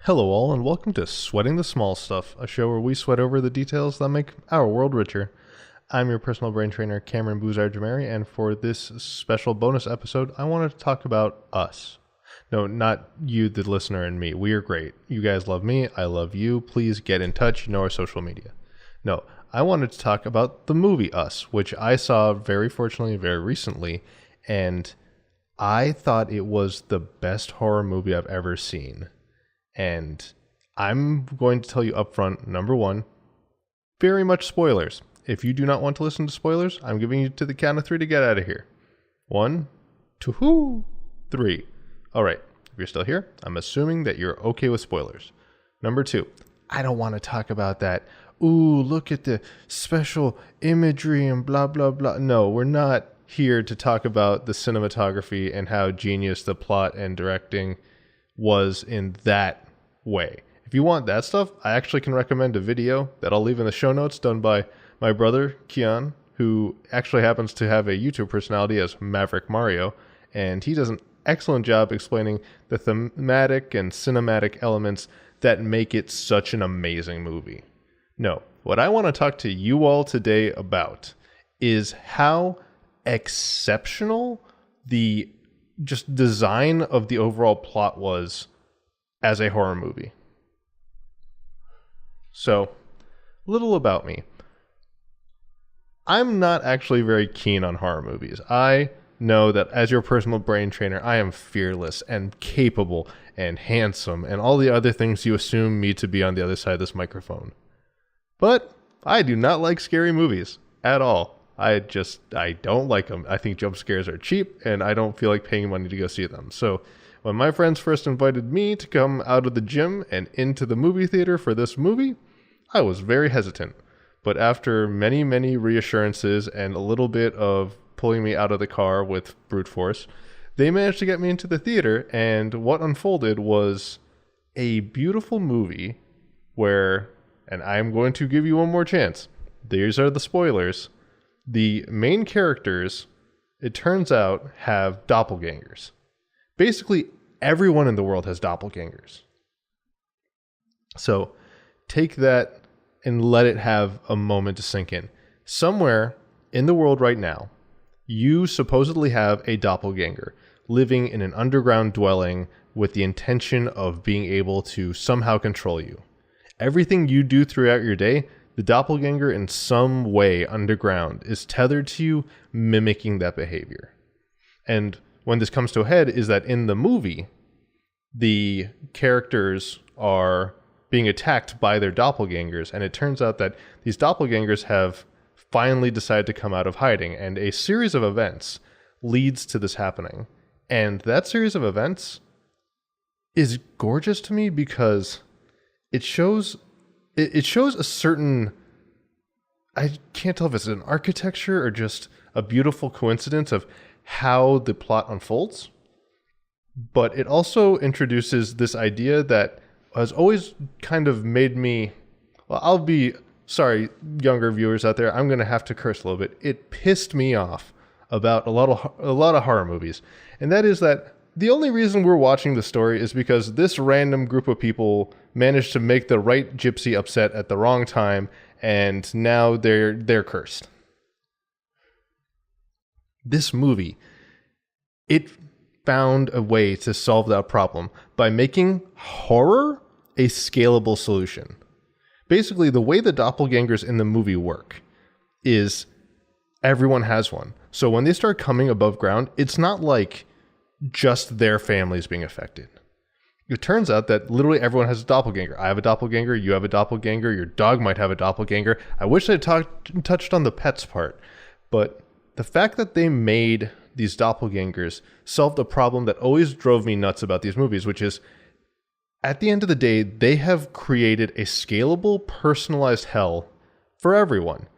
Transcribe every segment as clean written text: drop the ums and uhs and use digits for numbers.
Hello, all, and welcome to Sweating the Small Stuff, a show where we sweat over the details that make our world richer. I'm your personal brain trainer, Cameron Boozarjomehri, and for this special bonus episode, I wanted to talk about us. No, not you, the listener, and me. We are great. You guys love me. I love you. Please get in touch. You know our social media. No, I wanted to talk about the movie Us, which I saw very fortunately very recently, and I thought it was the best horror movie I've ever seen. And I'm going to tell you up front, number one, very much spoilers. If you do not want to listen to spoilers, I'm giving you to the count of three to get out of here. 1, 2, 3. All right, if you're still here, I'm assuming that you're okay with spoilers. Number 2, I don't want to talk about that. Ooh, look at the special imagery and blah, blah, blah. No, we're not here to talk about the cinematography and how genius the plot and directing was in that way. If you want that stuff, I actually can recommend a video that I'll leave in the show notes done by my brother Keon, who actually happens to have a YouTube personality as Maverick Mario, and he does an excellent job explaining the thematic and cinematic elements that make it such an amazing movie. No, what I want to talk to you all today about is how exceptional the just design of the overall plot was as a horror movie. So, little about me. I'm not actually very keen on horror movies. I know that as your personal brain trainer, I am fearless and capable and handsome and all the other things you assume me to be on the other side of this microphone. But I do not like scary movies at all. I don't like them. I think jump scares are cheap, and I don't feel like paying money to go see them. So when my friends first invited me to come out of the gym and into the movie theater for this movie, I was very hesitant. But after many, many reassurances and a little bit of pulling me out of the car with brute force, they managed to get me into the theater, and what unfolded was a beautiful movie where, and I'm going to give you one more chance, these are the spoilers, the main characters, it turns out, have doppelgangers. Basically, everyone in the world has doppelgangers. So, take that and let it have a moment to sink in. Somewhere in the world right now, you supposedly have a doppelganger living in an underground dwelling with the intention of being able to somehow control you. Everything you do throughout your day, the doppelganger in some way underground is tethered to you, mimicking that behavior. And when this comes to a head is that in the movie, the characters are being attacked by their doppelgangers, and it turns out that these doppelgangers have finally decided to come out of hiding, and a series of events leads to this happening. And that series of events is gorgeous to me because it shows a certain, I can't tell if it's an architecture or just a beautiful coincidence of how the plot unfolds, but it also introduces this idea that has always kind of made me, well, I'll be sorry, younger viewers out there, I'm going to have to curse a little bit. It pissed me off about a lot of horror movies, and that is that the only reason we're watching the story is because this random group of people managed to make the right gypsy upset at the wrong time, and now they're cursed. This movie, it found a way to solve that problem by making horror a scalable solution. Basically, the way the doppelgangers in the movie work is everyone has one. So when they start coming above ground, it's not like just their families being affected. It turns out that literally everyone has a doppelganger. I have a doppelganger, you have a doppelganger, your dog might have a doppelganger. I wish I touched on the pets part, but the fact that they made these doppelgangers solved a problem that always drove me nuts about these movies, which is, at the end of the day, they have created a scalable, personalized hell for everyone.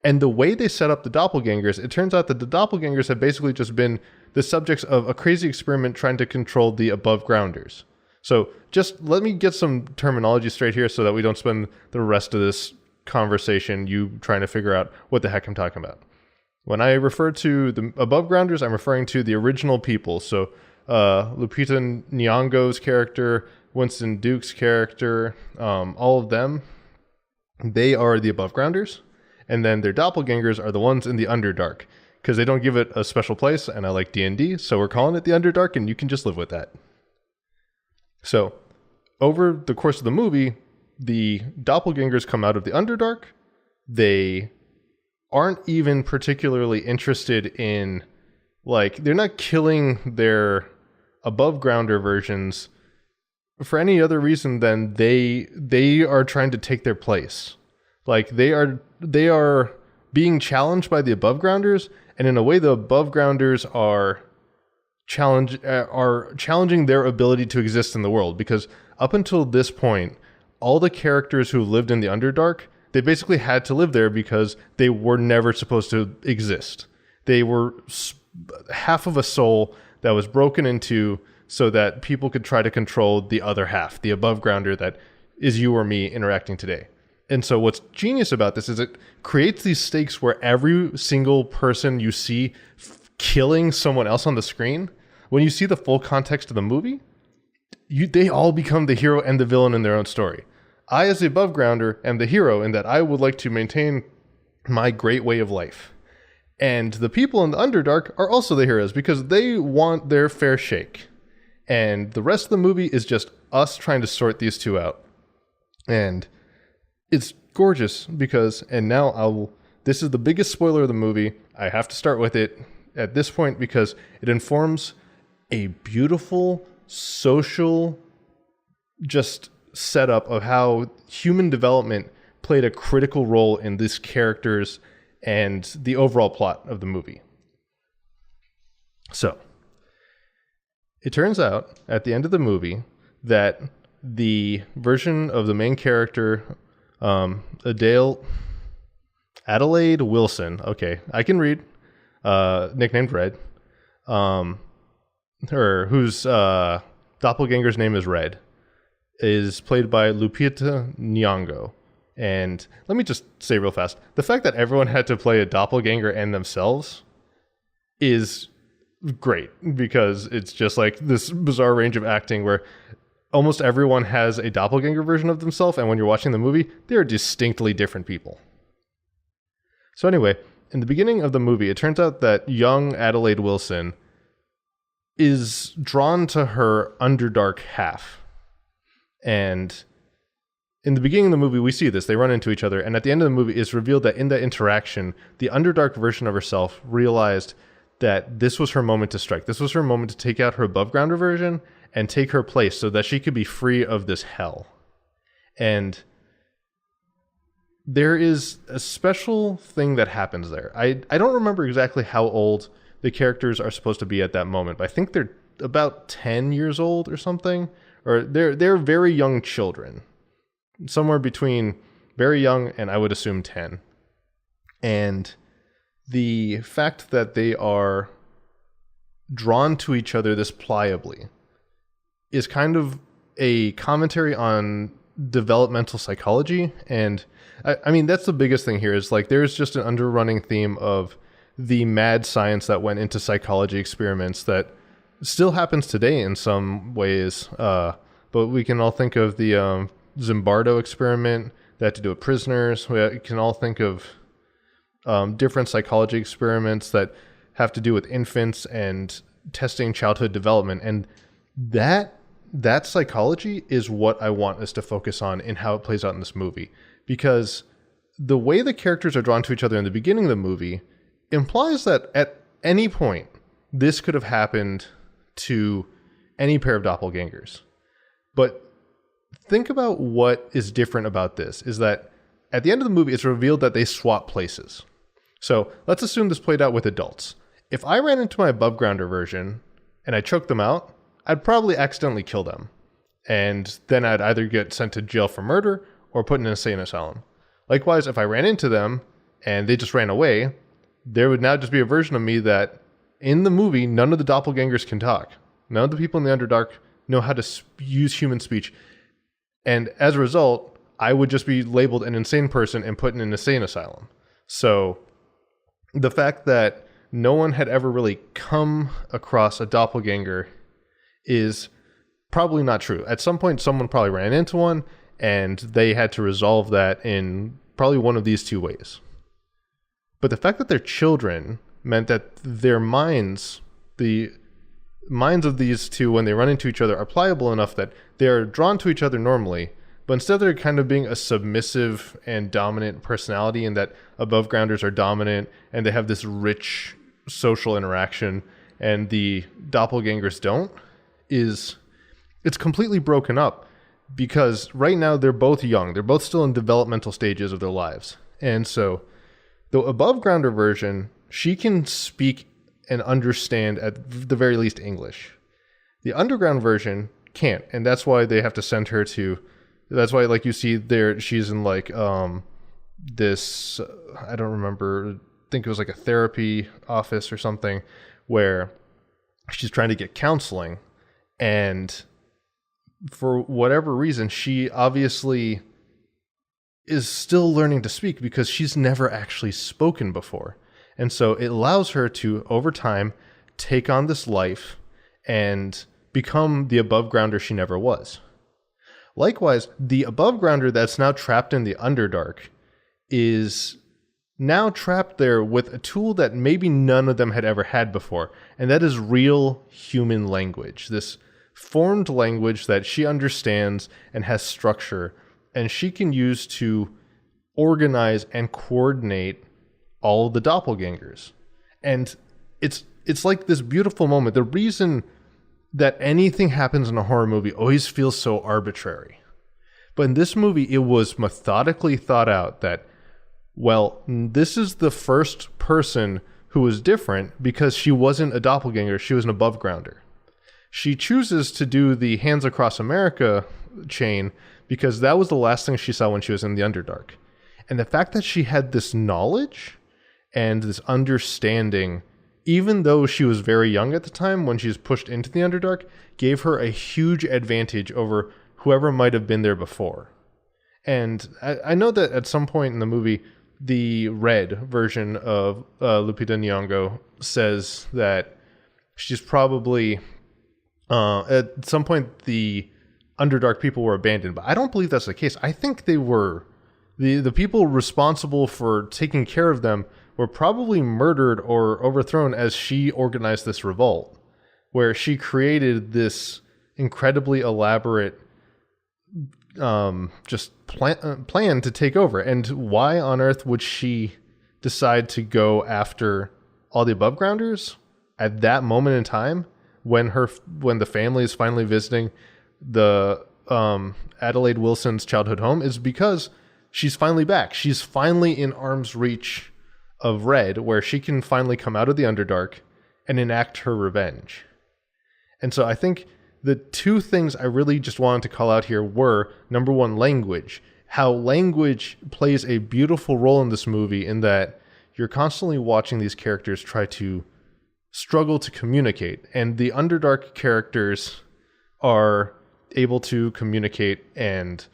And the way they set up the doppelgangers, it turns out that the doppelgangers have basically just been the subjects of a crazy experiment trying to control the above grounders. So just let me get some terminology straight here so that we don't spend the rest of this conversation you trying to figure out what the heck I'm talking about. When I refer to the above grounders, I'm referring to the original people. So Lupita Nyong'o's character, Winston Duke's character, all of them, they are the above grounders, and then their doppelgangers are the ones in the Underdark, because they don't give it a special place, and I like D&D, so we're calling it the Underdark, and you can just live with that. So, over the course of the movie, the doppelgangers come out of the Underdark. They aren't even particularly interested in, like, they're not killing their above grounder versions for any other reason than they are trying to take their place. Like, they are being challenged by the above grounders, and in a way the above grounders are challenging their ability to exist in the world, because up until this point, all the characters who lived in the Underdark, they basically had to live there because they were never supposed to exist. They were half of a soul that was broken into so that people could try to control the other half, the above grounder that is you or me interacting today. And so what's genius about this is it creates these stakes where every single person you see killing someone else on the screen, when you see the full context of the movie, they all become the hero and the villain in their own story. I, as the above grounder, am the hero in that I would like to maintain my great way of life. And the people in the Underdark are also the heroes because they want their fair shake. And the rest of the movie is just us trying to sort these two out. And it's gorgeous because, and now this is the biggest spoiler of the movie. I have to start with it at this point because it informs a beautiful social just setup of how human development played a critical role in these characters and the overall plot of the movie. So, it turns out at the end of the movie that the version of the main character, Adelaide Wilson, okay, I can read, nicknamed Red, whose doppelganger's name is Red, is played by Lupita Nyong'o. And let me just say real fast, the fact that everyone had to play a doppelganger and themselves is great, because it's just like this bizarre range of acting where almost everyone has a doppelganger version of themselves, and when you're watching the movie, they're distinctly different people. So anyway, in the beginning of the movie, it turns out that young Adelaide Wilson is drawn to her Underdark half. And in the beginning of the movie, we see this. They run into each other. And at the end of the movie, it's revealed that in that interaction, the Underdark version of herself realized that this was her moment to strike. This was her moment to take out her above grounder version and take her place so that she could be free of this hell. And there is a special thing that happens there. I don't remember exactly how old the characters are supposed to be at that moment, but I think they're about 10 years old or something. Or they're very young children. Somewhere between very young and I would assume 10. And the fact that they are drawn to each other this pliably is kind of a commentary on developmental psychology. And I mean, that's the biggest thing here is like there's just an underrunning theme of the mad science that went into psychology experiments that still happens today in some ways. But we can all think of the Zimbardo experiment that had to do with prisoners. We can all think of different psychology experiments that have to do with infants and testing childhood development. And that psychology is what I want us to focus on in how it plays out in this movie. Because the way the characters are drawn to each other in the beginning of the movie implies that at any point, this could have happened to any pair of doppelgangers. But think about what is different about this, is that at the end of the movie, it's revealed that they swap places. So let's assume this played out with adults. If I ran into my above grounder version and I choked them out, I'd probably accidentally kill them. And then I'd either get sent to jail for murder or put in an insane asylum. Likewise, if I ran into them and they just ran away, there would now just be a version of me that in the movie, none of the doppelgangers can talk. None of the people in the Underdark know how to use human speech. And as a result, I would just be labeled an insane person and put in an insane asylum. So the fact that no one had ever really come across a doppelganger is probably not true. At some point, someone probably ran into one, and they had to resolve that in probably one of these two ways. But the fact that they're children meant that their minds, the minds of these two, when they run into each other, are pliable enough that they are drawn to each other normally, but instead they're kind of being a submissive and dominant personality, in that above grounders are dominant and they have this rich social interaction and the doppelgangers don't, it's completely broken up, because right now they're both young. They're both still in developmental stages of their lives. And so the above grounder version, she can speak and understand at the very least English. The underground version can't, and that's why they have to send her to, that's why, like, you see there, she's in like this, I don't remember, I think it was like a therapy office or something, where she's trying to get counseling, and for whatever reason, she obviously is still learning to speak because she's never actually spoken before. And so it allows her to, over time, take on this life and become the above grounder she never was. Likewise, the above grounder that's now trapped in the Underdark is now trapped there with a tool that maybe none of them had ever had before, and that is real human language. This formed language that she understands and has structure, and she can use to organize and coordinate all the doppelgangers. And it's like this beautiful moment. The reason that anything happens in a horror movie always feels so arbitrary. But in this movie, it was methodically thought out that, well, this is the first person who was different because she wasn't a doppelganger, she was an above grounder. She chooses to do the Hands Across America chain because that was the last thing she saw when she was in the Underdark. And the fact that she had this knowledge and this understanding, even though she was very young at the time when she was pushed into the Underdark, gave her a huge advantage over whoever might have been there before. And I know that at some point in the movie, the red version of Lupita Nyong'o says that she's probably, at some point, the Underdark people were abandoned, but I don't believe that's the case. I think they were, the people responsible for taking care of them were probably murdered or overthrown as she organized this revolt, where she created this incredibly elaborate plan to take over. And why on earth would she decide to go after all the above grounders at that moment in time when the family is finally visiting the Adelaide Wilson's childhood home? Is because she's finally back. She's finally in arm's reach of Red, where she can finally come out of the Underdark and enact her revenge. And so I think the two things I really just wanted to call out here were, number one, language. How language plays a beautiful role in this movie, in that you're constantly watching these characters try to struggle to communicate. And the Underdark characters are able to communicate, and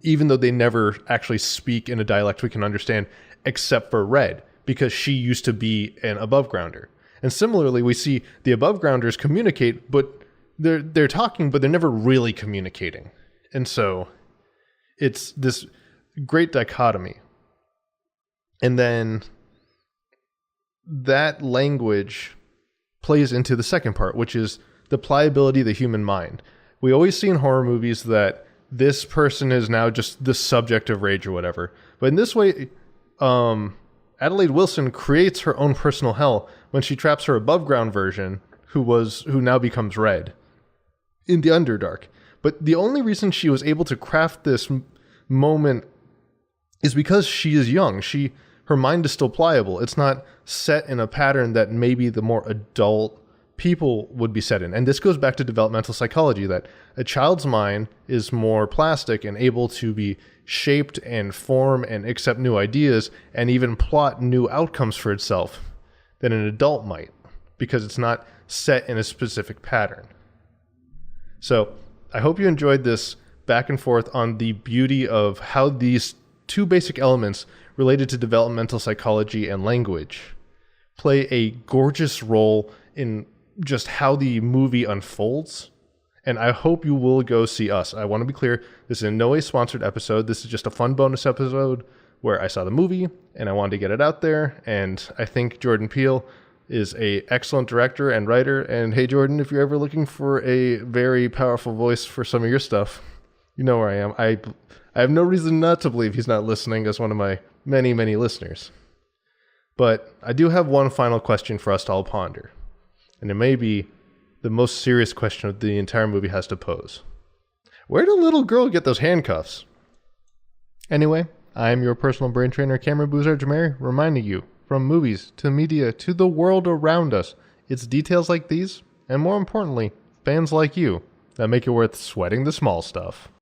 even though they never actually speak in a dialect we can understand, except for Red, because she used to be an above grounder. And similarly, we see the above grounders communicate, but they're talking, but they're never really communicating. And so it's this great dichotomy. And then that language plays into the second part, which is the pliability of the human mind. We always see in horror movies that this person is now just the subject of rage or whatever. But in this way, Adelaide Wilson creates her own personal hell when she traps her above ground version, who now becomes Red, in the Underdark. But the only reason she was able to craft this moment is because she is young. Her mind is still pliable. It's not set in a pattern that maybe the more adult people would be set in. And this goes back to developmental psychology, that a child's mind is more plastic and able to be shaped and form and accept new ideas and even plot new outcomes for itself than an adult might, because it's not set in a specific pattern. So I hope you enjoyed this back and forth on the beauty of how these two basic elements related to developmental psychology and language play a gorgeous role in just how the movie unfolds, And I hope you will go see Us. I want to be clear, this is in no way sponsored episode. This is just a fun bonus episode where I saw the movie and I wanted to get it out there. And I think Jordan Peele is a excellent director and writer. And hey, Jordan, if you're ever looking for a very powerful voice for some of your stuff, you know where I am. I have no reason not to believe he's not listening as one of my many, many listeners. But I do have one final question for us to all ponder. And it may be the most serious question the entire movie has to pose. Where did the little girl get those handcuffs? Anyway, I am your personal brain trainer, Cameron Boozarjomehri, reminding you, from movies to media to the world around us, it's details like these, and more importantly, fans like you, that make it worth sweating the small stuff.